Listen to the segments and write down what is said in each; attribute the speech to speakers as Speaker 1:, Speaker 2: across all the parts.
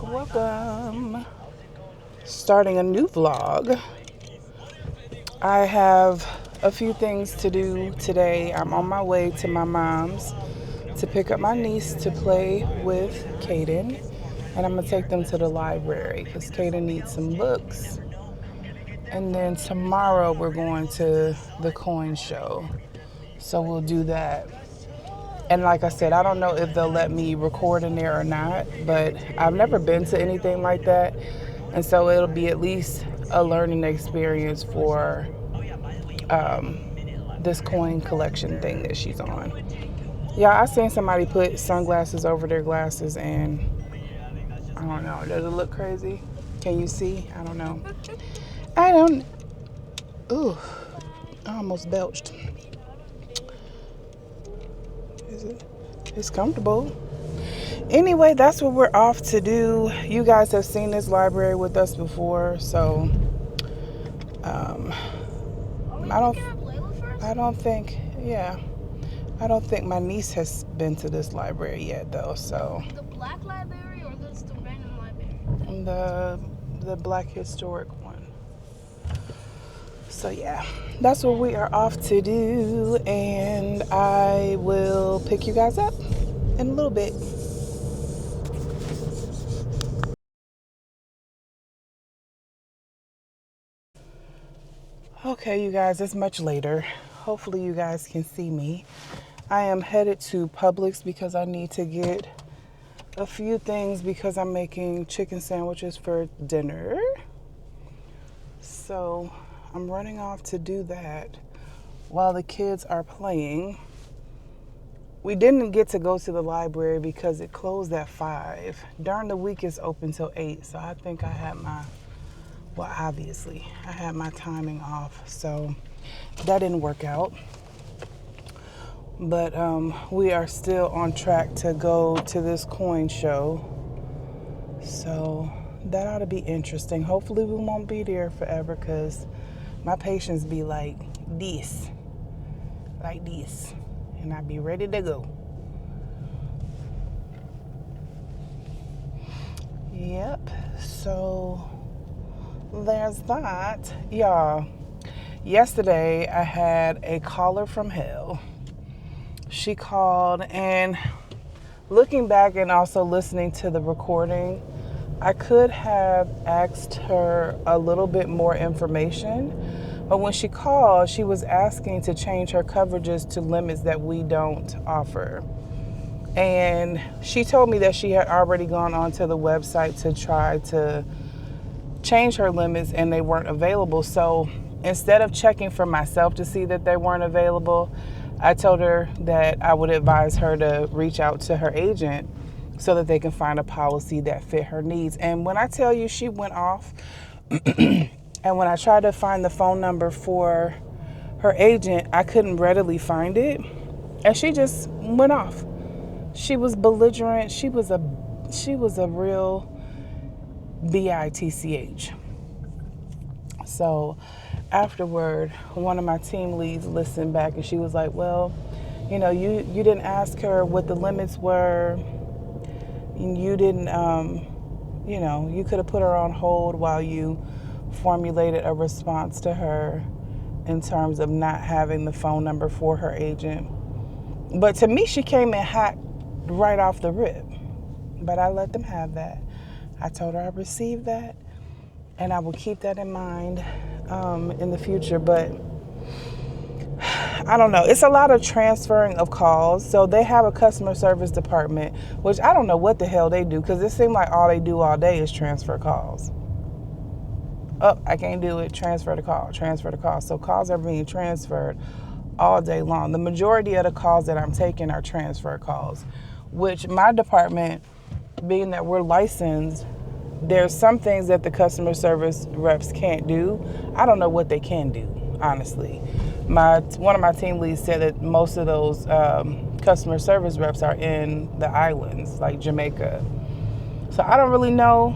Speaker 1: Welcome. Starting a new vlog. I have a few things to do today. I'm on my way to my mom's to pick up my niece to play with Kaden. And I'm going to take them to the library because Kaden needs some books. And then tomorrow we're going to the coin show. So we'll do that. And like I said, I don't know if they'll let me record in there or not, but I've never been to anything like that. And so it'll be at least a learning experience for this coin collection thing that she's on. Yeah, I seen somebody put sunglasses over their glasses and I don't know. Does it look crazy? Can you see? I don't know. Ooh, I almost belched. It's comfortable. Anyway, that's what we're off to do. You guys have seen this library with us before, so I don't think my niece has been to this library yet though, so.
Speaker 2: The black library or just the random library?
Speaker 1: The black historic one. So yeah, that's what we are off to do, and I will pick you guys up in a little bit. Okay, you guys, it's much later. Hopefully you guys can see me. I am headed to Publix because I need to get a few things because I'm making chicken sandwiches for dinner. So I'm running off to do that while the kids are playing. We didn't get to go to the library because it closed at 5. During the week it's open till 8, so I think I had my timing off, so that didn't work out. But we are still on track to go to this coin show, so that ought to be interesting. Hopefully we won't be there forever because my patients be like this, and I be ready to go. Yep, so there's that. Y'all, yesterday I had a caller from hell. She called, and looking back and also listening to the recording, I could have asked her a little bit more information, but when she called, she was asking to change her coverages to limits that we don't offer. And she told me that she had already gone onto the website to try to change her limits and they weren't available. So instead of checking for myself to see that they weren't available, I told her that I would advise her to reach out to her agent so that they can find a policy that fit her needs. And when I tell you she went off, and when I tried to find the phone number for her agent, I couldn't readily find it. And she just went off. She was belligerent. She was a real bitch. So afterward, one of my team leads listened back and she was like, well, you didn't ask her what the limits were. You didn't, you could have put her on hold while you formulated a response to her in terms of not having the phone number for her agent. But to me, she came in hot right off the rip. But I let them have that. I told her I received that and I will keep that in mind in the future. But I don't know. It's a lot of transferring of calls. So they have a customer service department, which I don't know what the hell they do because it seems like all they do all day is transfer calls. Oh, I can't do it. Transfer the call. So calls are being transferred all day long. The majority of the calls that I'm taking are transfer calls, which my department, being that we're licensed, there's some things that the customer service reps can't do. I don't know what they can do, honestly. One of my team leads said that most of those customer service reps are in the islands, like Jamaica. So I don't really know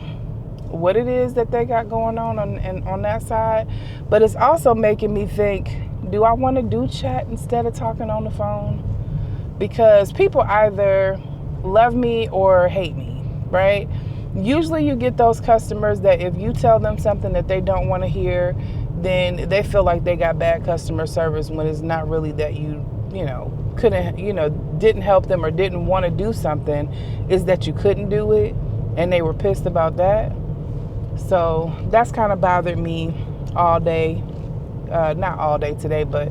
Speaker 1: what it is that they got going on that side. But it's also making me think, do I want to do chat instead of talking on the phone? Because people either love me or hate me, right? Usually you get those customers that if you tell them something that they don't want to hear, then they feel like they got bad customer service when it's not really that you know, couldn't, didn't help them or didn't want to do something. Is that you couldn't do it and they were pissed about that. So that's kind of bothered me all day. Not all day today, but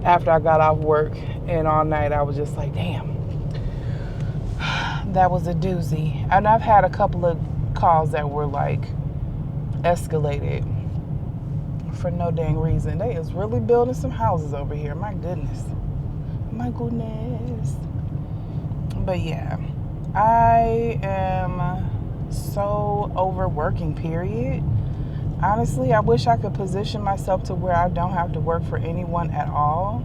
Speaker 1: after I got off work and all night, I was just like, damn, that was a doozy. And I've had a couple of calls that were like escalated for no dang reason. They is really building some houses over here. My goodness. My goodness. But yeah, I am so overworking, period. Honestly, I wish I could position myself to where I don't have to work for anyone at all.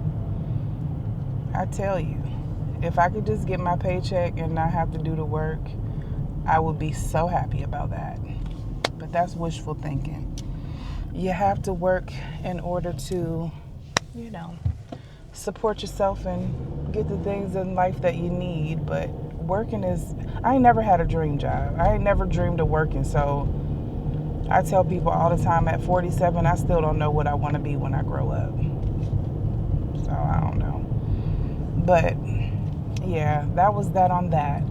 Speaker 1: I tell you, if I could just get my paycheck and not have to do the work, I would be so happy about that. But that's wishful thinking. You have to work in order to, support yourself and get the things in life that you need. But I ain't never had a dream job. I ain't never dreamed of working. So I tell people all the time, at 47, I still don't know what I want to be when I grow up. So I don't know. But yeah, that was that on that.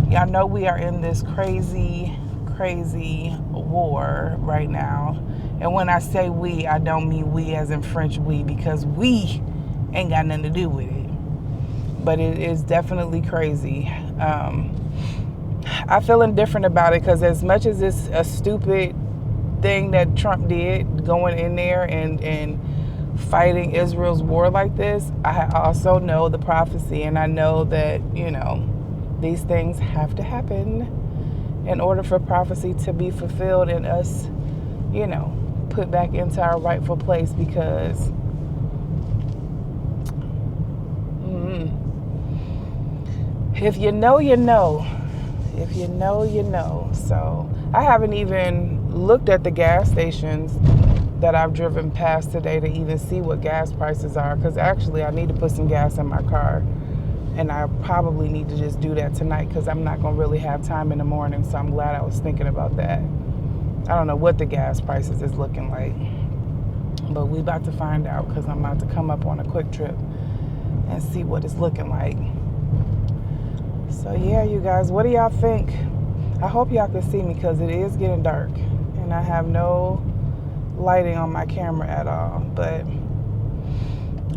Speaker 1: Y'all know we are in this crazy, crazy war right now. And when I say we, I don't mean we as in French we, because we ain't got nothing to do with it. But it is definitely crazy. I feel indifferent about it because as much as it's a stupid thing that Trump did, going in there and fighting Israel's war like this, I also know the prophecy, and I know that, these things have to happen in order for prophecy to be fulfilled and us, put back into our rightful place, because if you know, you know. If you know, you know. So I haven't even looked at the gas stations that I've driven past today to even see what gas prices are, because actually I need to put some gas in my car, and I probably need to just do that tonight because I'm not going to really have time in the morning. So I'm glad I was thinking about that. I don't know what the gas prices is looking like, but we about to find out, because I'm about to come up on a quick trip and see what it's looking like. So yeah, you guys, what do y'all think? I hope y'all can see me because it is getting dark and I have no lighting on my camera at all. But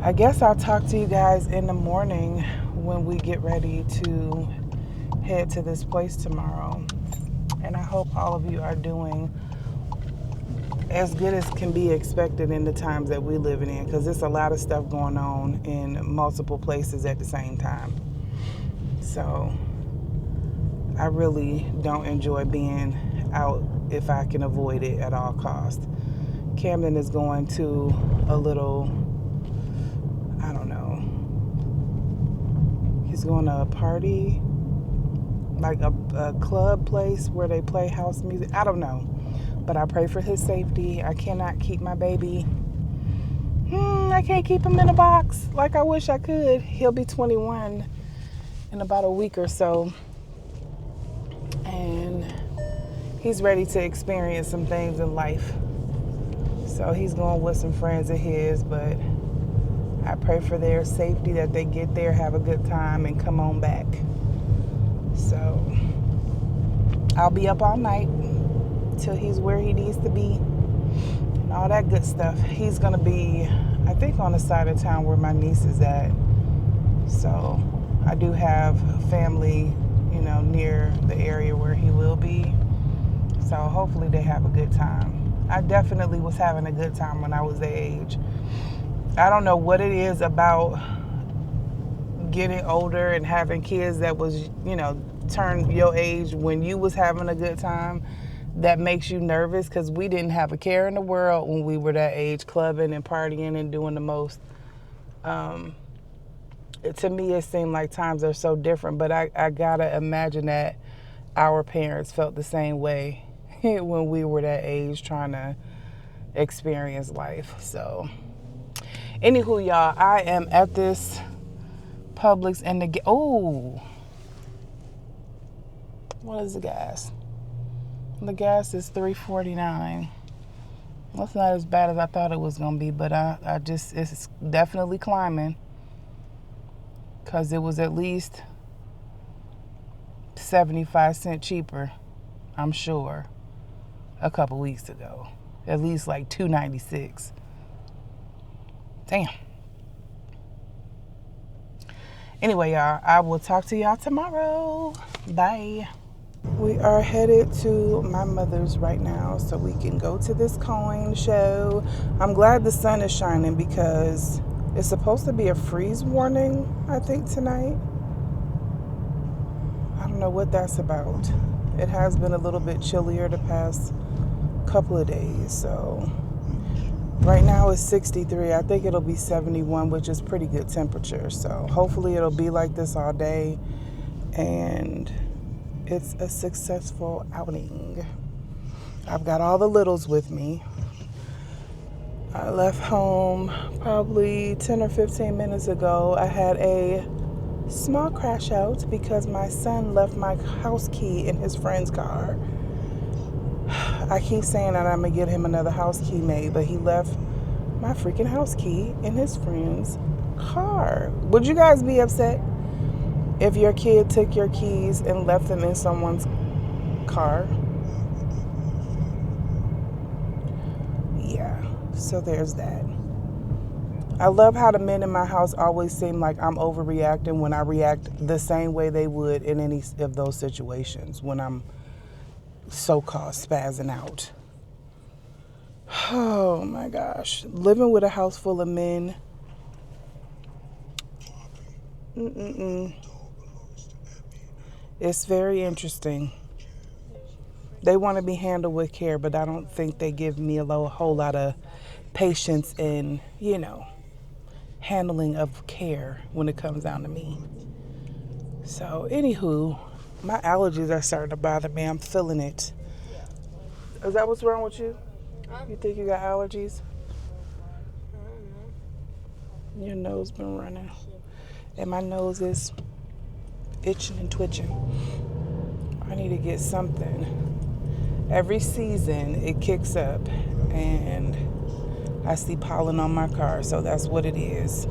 Speaker 1: I guess I'll talk to you guys in the morning when we get ready to head to this place tomorrow. And I hope all of you are doing as good as can be expected in the times that we're living in, because there's a lot of stuff going on in multiple places at the same time. So I really don't enjoy being out if I can avoid it at all costs. Camden is going to a little, I don't know, he's going to a party, like a club place where they play house music. I don't know, but I pray for his safety. I cannot keep my baby. I can't keep him in a box like I wish I could. He'll be 21 in about a week or so, and he's ready to experience some things in life. So he's going with some friends of his, but I pray for their safety, that they get there, have a good time, and come on back. So I'll be up all night till he's where he needs to be and all that good stuff. He's going to be, I think, on the side of town where my niece is at. So I do have family, near the area where he will be. So hopefully they have a good time. I definitely was having a good time when I was their age. I don't know what it is about getting older and having kids that was, turn your age when you was having a good time, that makes you nervous, because we didn't have a care in the world when we were that age, clubbing and partying and doing the most. To me, it seemed like times are so different, but I gotta imagine that our parents felt the same way when we were that age, trying to experience life. So anywho, y'all, I am at this Publix, and what is the gas? The gas is $3.49. That's not as bad as I thought it was gonna be, but I just it's definitely climbing. Cause it was at least 75 cents cheaper, I'm sure, a couple weeks ago. At least like $2.96. Damn. Anyway, y'all, I will talk to y'all tomorrow. Bye. We are headed to my mother's right now so we can go to this coin show. I'm glad the sun is shining because it's supposed to be a freeze warning, I think, tonight. I don't know what that's about. It has been a little bit chillier the past couple of days, so right now it's 63. I think it'll be 71, which is pretty good temperature. So hopefully it'll be like this all day and it's a successful outing. I've got all the littles with me. I left home probably 10 or 15 minutes ago. I had a small crash out because my son left my house key in his friend's car. I keep saying that I'm gonna get him another house key made, but he left my freaking house key in his friend's car. Would you guys be upset if your kid took your keys and left them in someone's car? Yeah, so there's that. I love how the men in my house always seem like I'm overreacting when I react the same way they would in any of those situations when I'm so-called spazzing out. Oh my gosh. Living with a house full of men. It's very interesting. They want to be handled with care, but I don't think they give me a whole lot of patience and, handling of care when it comes down to me. So, anywho, my allergies are starting to bother me. I'm feeling it. Is that what's wrong with you? You think you got allergies? Your nose been running. And my nose is itching and twitching. I need to get something. Every season it kicks up and I see pollen on my car, so that's what it is.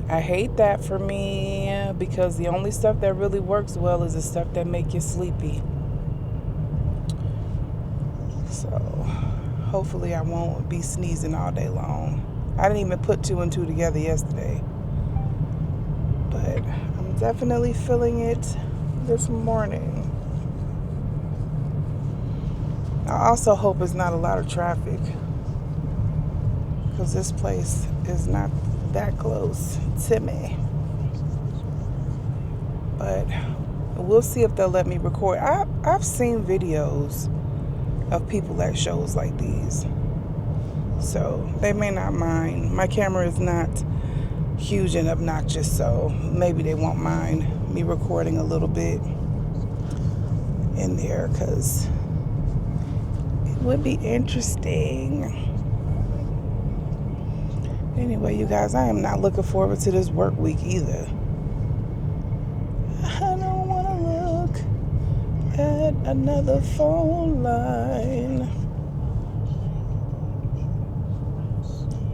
Speaker 1: I hate that for me because the only stuff that really works well is the stuff that make you sleepy. So hopefully I won't be sneezing all day long. I didn't even put 2 and 2 together yesterday. But I'm definitely feeling it this morning. I also hope it's not a lot of traffic because this place is not that close to me. But we'll see if they'll let me record. I've seen videos of people at shows like these, so they may not mind. My camera is not huge and obnoxious, so maybe they won't mind me recording a little bit in there because it would be interesting. Anyway, you guys, I am not looking forward to this work week either. I don't want to look at another phone line.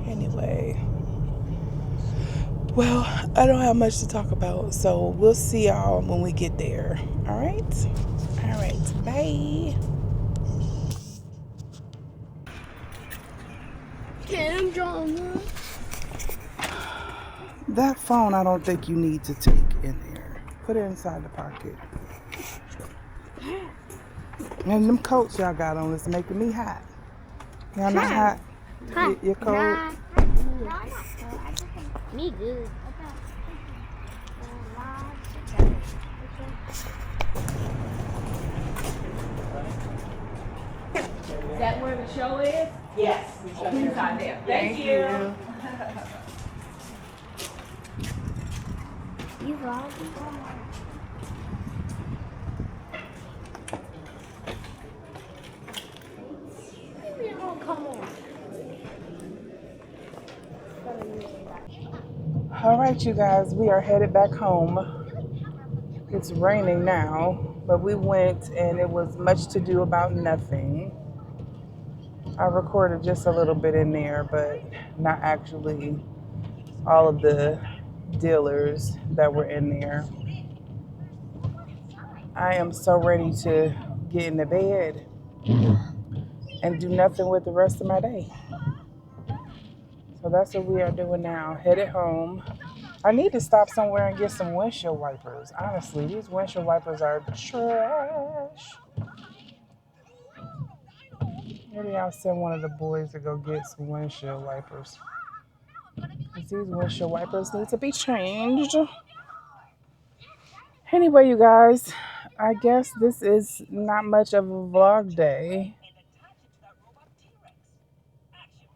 Speaker 1: Anyway, well, I don't have much to talk about, so we'll see y'all when we get there. All right? All right. Bye.
Speaker 2: Kim drama.
Speaker 1: That phone, I don't think you need to take in there. Put it inside the pocket. And them coats y'all got on is making me hot. Y'all not hot? Your coat?
Speaker 2: Me good.
Speaker 3: Is that where the show is? Yes. Inside there. Thank you.
Speaker 2: You vlogging? Come on.
Speaker 1: All right, you guys, we are headed back home. It's raining now. But we went and it was much to do about nothing. I recorded just a little bit in there, but not actually all of the dealers that were in there. I am so ready to get in the bed and do nothing with the rest of my day. So that's what we are doing now. Headed home. I need to stop somewhere and get some windshield wipers. Honestly, these windshield wipers are trash. Maybe I'll send one of the boys to go get some windshield wipers. Because these windshield wipers need to be changed. Anyway, you guys, I guess this is not much of a vlog day.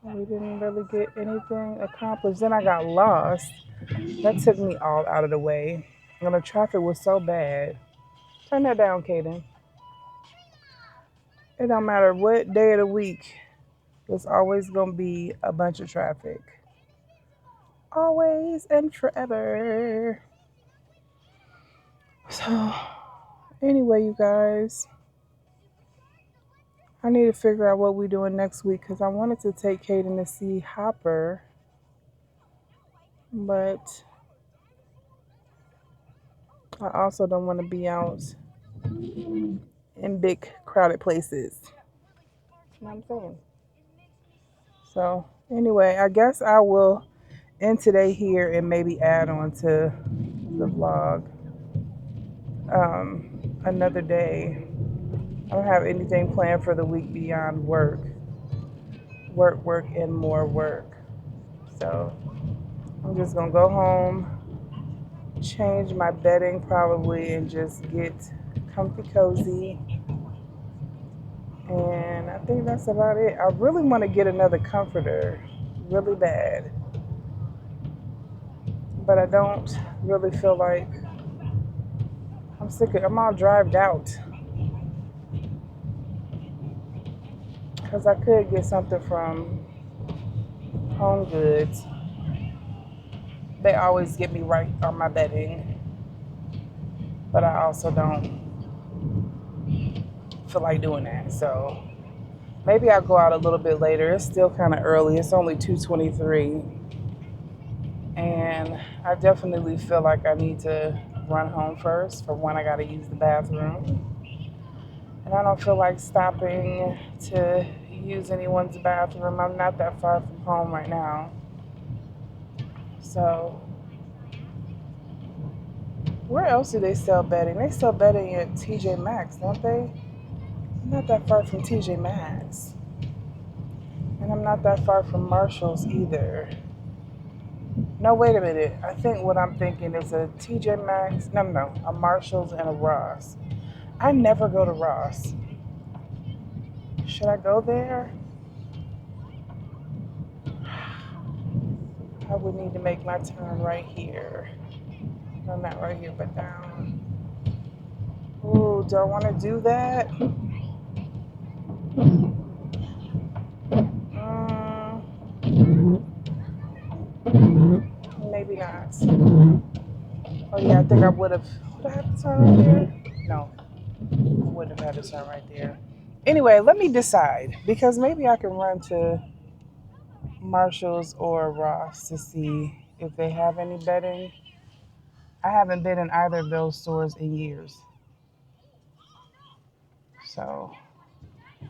Speaker 1: We didn't really get anything accomplished. Then I got lost. That took me all out of the way. And the traffic was so bad. Turn that down, Kaden. It don't matter what day of the week, there's always going to be a bunch of traffic. Always and forever. So, anyway, you guys, I need to figure out what we're doing next week because I wanted to take Kaden to see Hopper, but I also don't want to be out in big crowded places. You know what I'm saying? So, anyway, I guess I will end today here and maybe add on to the vlog another day. I don't have anything planned for the week beyond work, and more work. So I'm just gonna go home, change my bedding probably, and just get comfy cozy. And I think that's about it. I really want to get another comforter really bad, but I don't really feel like I'm sick of. I'm all drived out. Because I could get something from Home Goods. They always get me right on my bedding. But I also don't feel like doing that. So maybe I'll go out a little bit later. It's still kind of early. It's only 2:23. And I definitely feel like I need to run home first. For one, I got to use the bathroom. And I don't feel like stopping to use anyone's bathroom. I'm not that far from home right now. So, where else do they sell bedding? They sell bedding at TJ Maxx, don't they? I'm not that far from TJ Maxx. And I'm not that far from Marshall's either. No, wait a minute. I think what I'm thinking is a TJ Maxx. No, a Marshall's and a Ross. I never go to Ross. Should I go there? I would need to make my turn right here. No, not right here, but down. Ooh, do I want to do that? Maybe not. Oh yeah, I think I would have. Would I have to turn right there? No, I wouldn't have had to turn right there. Anyway, let me decide because maybe I can run to Marshall's or Ross to see if they have any bedding. I haven't been in either of those stores in years. So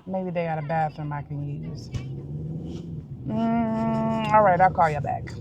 Speaker 1: maybe they got a bathroom I can use. All right, I'll call you back.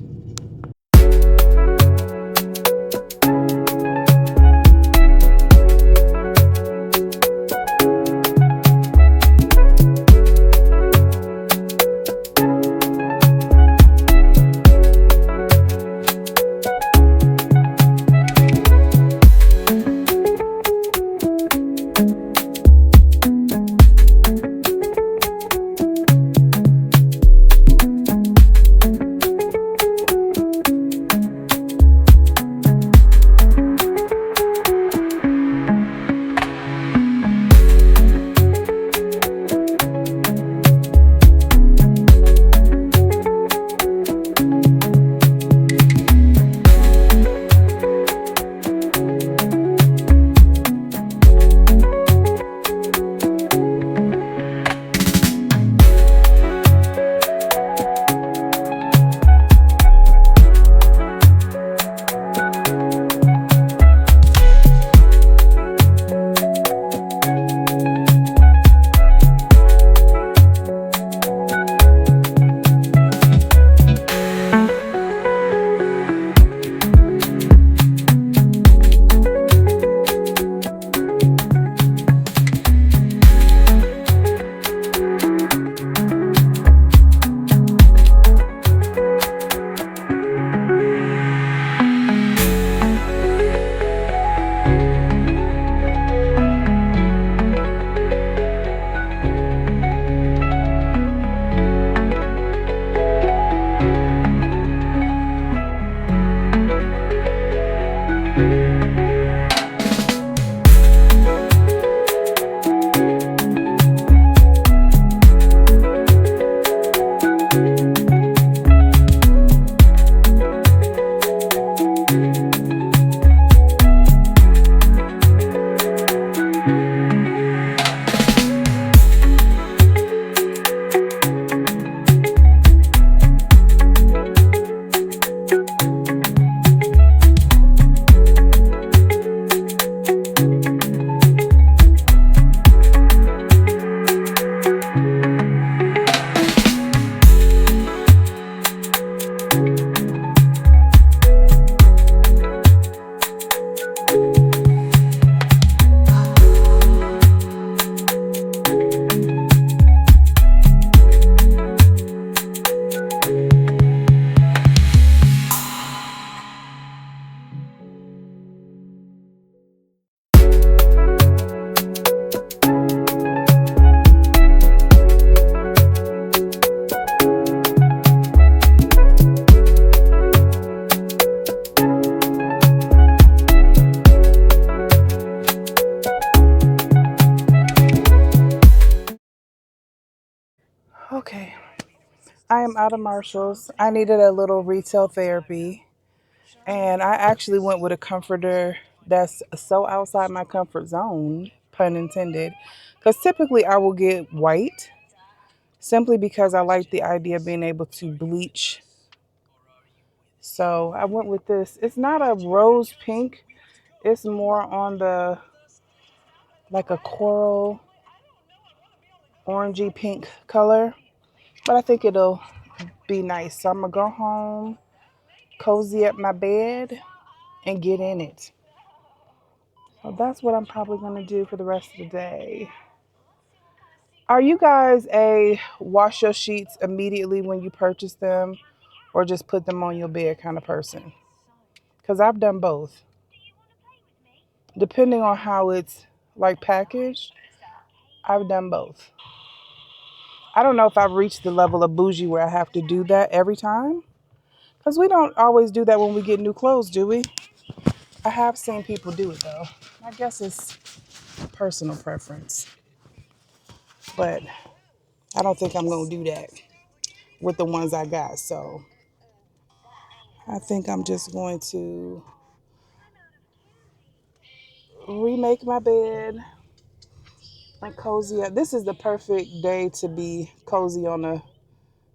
Speaker 1: Okay. I am out of Marshalls. I needed a little retail therapy. And I actually went with a comforter that's so outside my comfort zone, pun intended. Because typically I will get white simply because I like the idea of being able to bleach. So I went with this. It's not a rose pink, it's more on the like a coral orangey pink color. But I think it'll be nice. So I'm going to go home, cozy up my bed, and get in it. So that's what I'm probably going to do for the rest of the day. Are you guys a wash your sheets immediately when you purchase them or just put them on your bed kind of person? Because I've done both. Depending on how it's like packaged, I've done both. I don't know if I've reached the level of bougie where I have to do that every time. Because we don't always do that when we get new clothes, do we? I have seen people do it though. I guess it's personal preference. But I don't think I'm going to do that with the ones I got. So I think I'm just going to remake my bed and cozy up. This is the perfect day to be cozy on the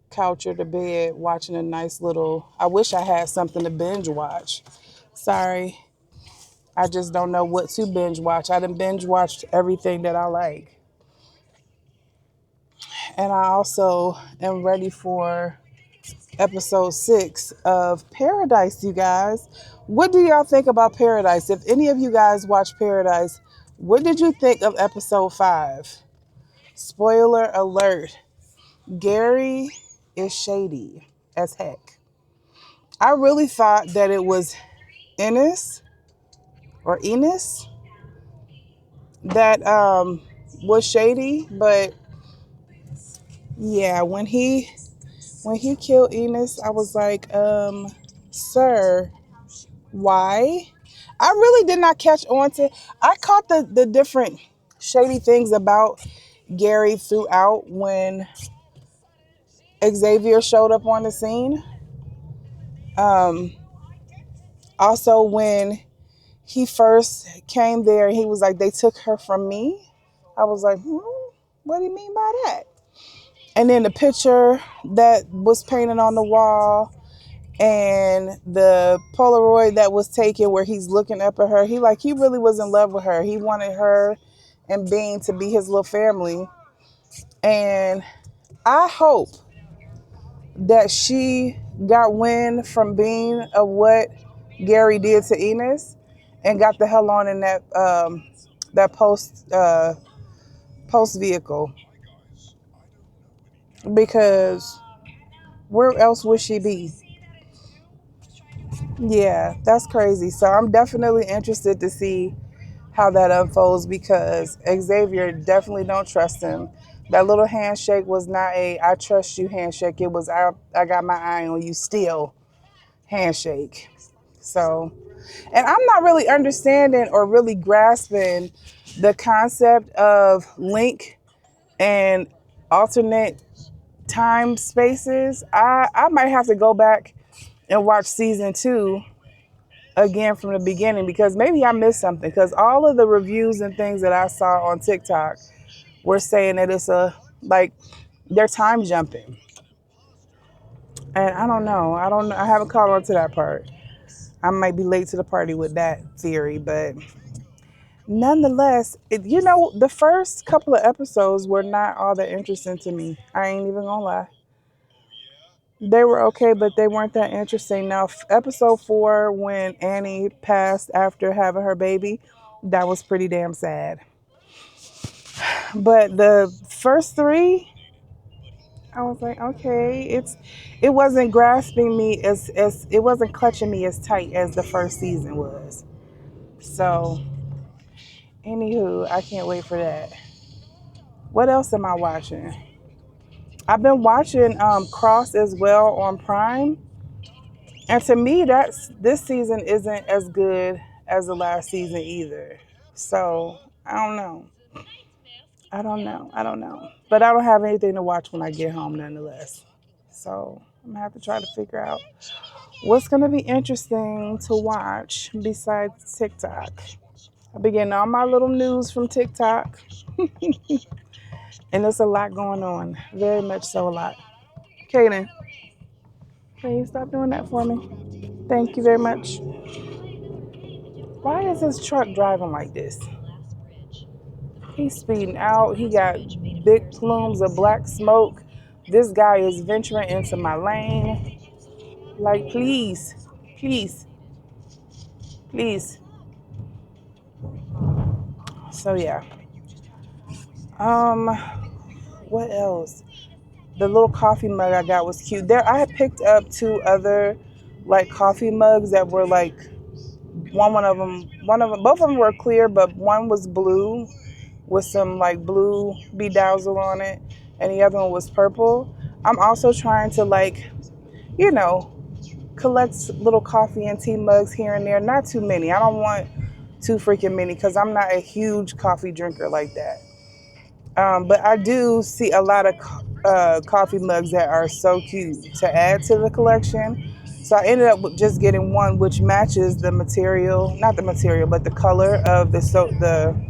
Speaker 1: couch or the bed watching a nice little. I wish I had something to binge watch. Sorry. I just don't know what to binge watch. I done binge watched everything that I like. And I also am ready for episode 6 of Paradise, you guys. What do y'all think about Paradise? If any of you guys watch Paradise, what did you think of episode 5? Spoiler alert, Gary is shady as heck. I really thought that it was Enos or Enos that was shady, but yeah, when he killed Enos, I was like, sir, why? I really did not catch on to. I caught the different shady things about Gary throughout when Xavier showed up on the scene. Um, Also, when he first came there, he was like, "They took her from me." I was like, "What do you mean by that?" And then the picture that was painted on the wall and the Polaroid that was taken where he's looking up at her, he really was in love with her. He wanted her and Bean to be his little family. And I hope that she got wind from Bean of what Gary did to Enos and got the hell on in that post vehicle, because where else would she be? Yeah, that's crazy. So I'm definitely interested to see how that unfolds because Xavier definitely don't trust him. That little handshake was not a "I trust you" handshake. It was I got my eye on you still handshake. So, and I'm not really understanding or really grasping the concept of link and alternate time spaces. I might have to go back and watch season 2 again from the beginning because maybe I missed something, because all of the reviews and things that I saw on TikTok were saying that it's a like they're time jumping. And I don't know. I don't know. I haven't caught on to that part. I might be late to the party with that theory, but nonetheless, the first couple of episodes were not all that interesting to me. I ain't even gonna lie. They were okay, but they weren't that interesting. Now, episode 4, when Annie passed after having her baby, that was pretty damn sad. But the first 3, I was like, okay, it wasn't grasping me as it wasn't clutching me as tight as the first season was. So, anywho, I can't wait for that. What else am I watching? I've been watching Cross as well on Prime. And to me, this season isn't as good as the last season either. So I don't know. I don't know. I don't know. But I don't have anything to watch when I get home nonetheless. So I'm gonna have to try to figure out what's gonna be interesting to watch besides TikTok. I've been getting all my little news from TikTok, and there's a lot going on. Very much so a lot. Kaden, can you stop doing that for me? Thank you very much. Why is this truck driving like this? He's speeding out. He got big plumes of black smoke. This guy is venturing into my lane. Like, please, please, please. So yeah. Um, what else? The little coffee mug I got was cute. There, I had picked up two other like coffee mugs that were like both of them were clear, but one was blue with some like blue bedazzle on it, and the other one was purple. I'm also trying to like, you know, collect little coffee and tea mugs here and there. Not too many. I don't want too freaking many because I'm not a huge coffee drinker like that. But I do see a lot of coffee mugs that are so cute to add to the collection. So I ended up with just getting one which matches the material, not the material, but the color of the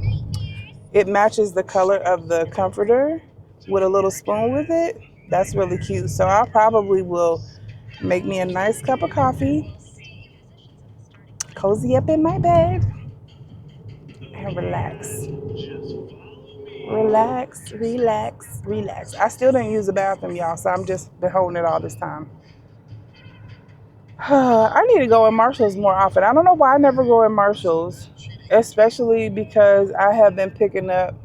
Speaker 1: it matches the color of the comforter with a little spoon with it. That's really cute. So I probably will make me a nice cup of coffee, cozy up in my bed, and relax. Relax, relax, relax. I still didn't use the bathroom, y'all, so I'm just been holding it all this time. I need to go in Marshalls more often. I don't know why I never go in Marshalls, especially because I have been picking up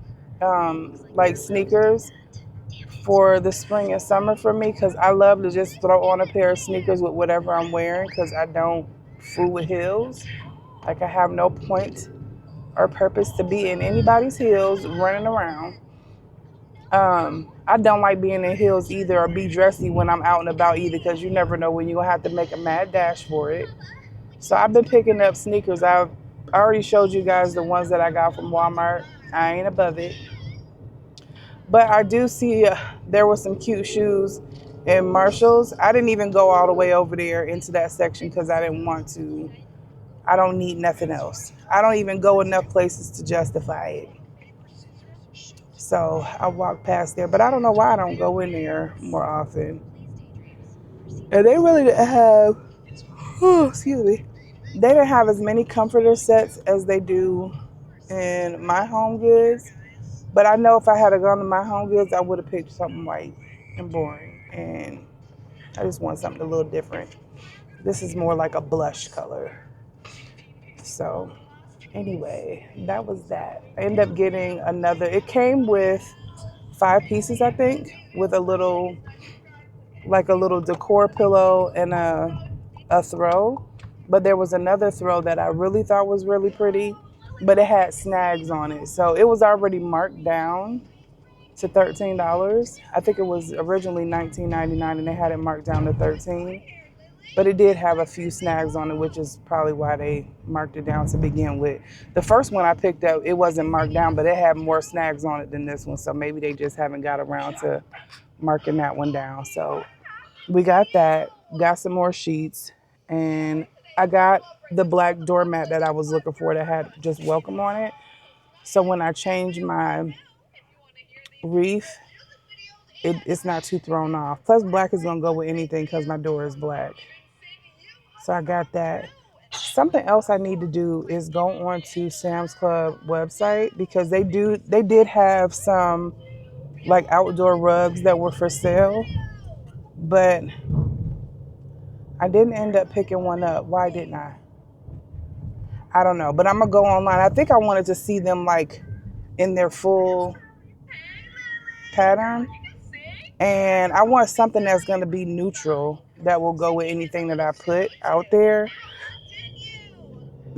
Speaker 1: like sneakers for the spring and summer for me because I love to just throw on a pair of sneakers with whatever I'm wearing because I don't fool with heels. Like I have no point or purpose to be in anybody's heels running around. I don't like being in heels either or be dressy when I'm out and about either because you never know when you're going to have to make a mad dash for it. So I've been picking up sneakers. I've already showed you guys the ones that I got from Walmart. I ain't above it. But I do see there were some cute shoes in Marshalls. I didn't even go all the way over there into that section because I didn't want to. I don't need nothing else. I don't even go enough places to justify it. So I walked past there, but I don't know why I don't go in there more often. And they really didn't have, oh, excuse me, they didn't have as many comforter sets as they do in My Home Goods. But I know if I had gone to My Home Goods, I would have picked something white and boring. And I just want something a little different. This is more like a blush color. So anyway, that was that. I ended up getting another. It came with 5 pieces, I think, with a little decor pillow and a throw. But there was another throw that I really thought was really pretty, but it had snags on it. So it was already marked down to $13. I think it was originally $19.99 and they had it marked down to $13. But it did have a few snags on it, which is probably why they marked it down to begin with. The first one I picked up, it wasn't marked down, but it had more snags on it than this one. So maybe they just haven't got around to marking that one down. So we got that, got some more sheets, and I got the black doormat that I was looking for that had just welcome on it. So when I change my wreath, it's not too thrown off. Plus, black is gonna go with anything because my door is black. So I got that. Something else I need to do is go on to Sam's Club website because they did have some like outdoor rugs that were for sale, but I didn't end up picking one up. Why didn't I? I don't know, but I'm gonna go online. I think I wanted to see them like in their full pattern, and I want something that's gonna be neutral that will go with anything that I put out there.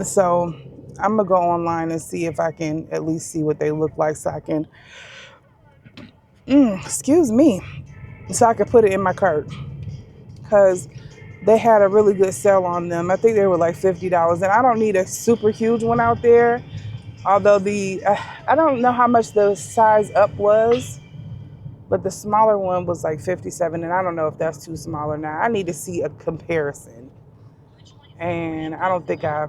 Speaker 1: So I'm gonna go online and see if I can at least see what they look like, so I can, excuse me, so I can put it in my cart because they had a really good sale on them. I think they were like $50, and I don't need a super huge one out there. Although I don't know how much the size up was, but the smaller one was like 57, and I don't know if that's too small or not. I need to see a comparison, and I don't think I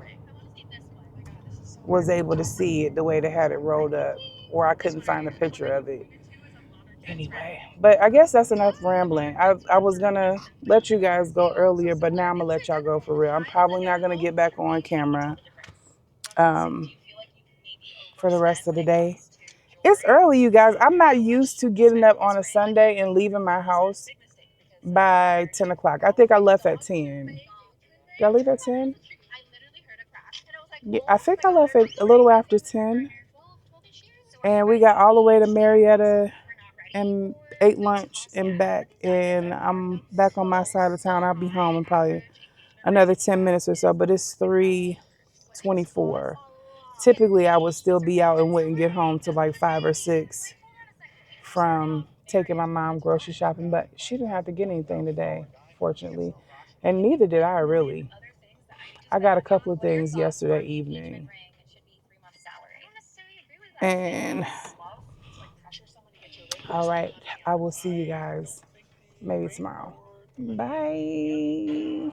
Speaker 1: was able to see it the way they had it rolled up, or I couldn't find a picture of it. Anyway, but I guess that's enough rambling. I was gonna let you guys go earlier, but now I'm gonna let y'all go for real. I'm probably not gonna get back on camera um, for the rest of the day. It's early, you guys. I'm not used to getting up on a Sunday and leaving my house by 10 o'clock. I think I left at 10. Did I leave at 10? Yeah, I think I left at a little after 10. And we got all the way to Marietta and ate lunch and back. And I'm back on my side of town. I'll be home in probably another 10 minutes or so. But it's 3:24. Typically, I would still be out and wouldn't get home till like 5 or 6 from taking my mom grocery shopping. But she didn't have to get anything today, fortunately. And neither did I, really. I got a couple of things yesterday evening. And all right, I will see you guys maybe tomorrow. Bye.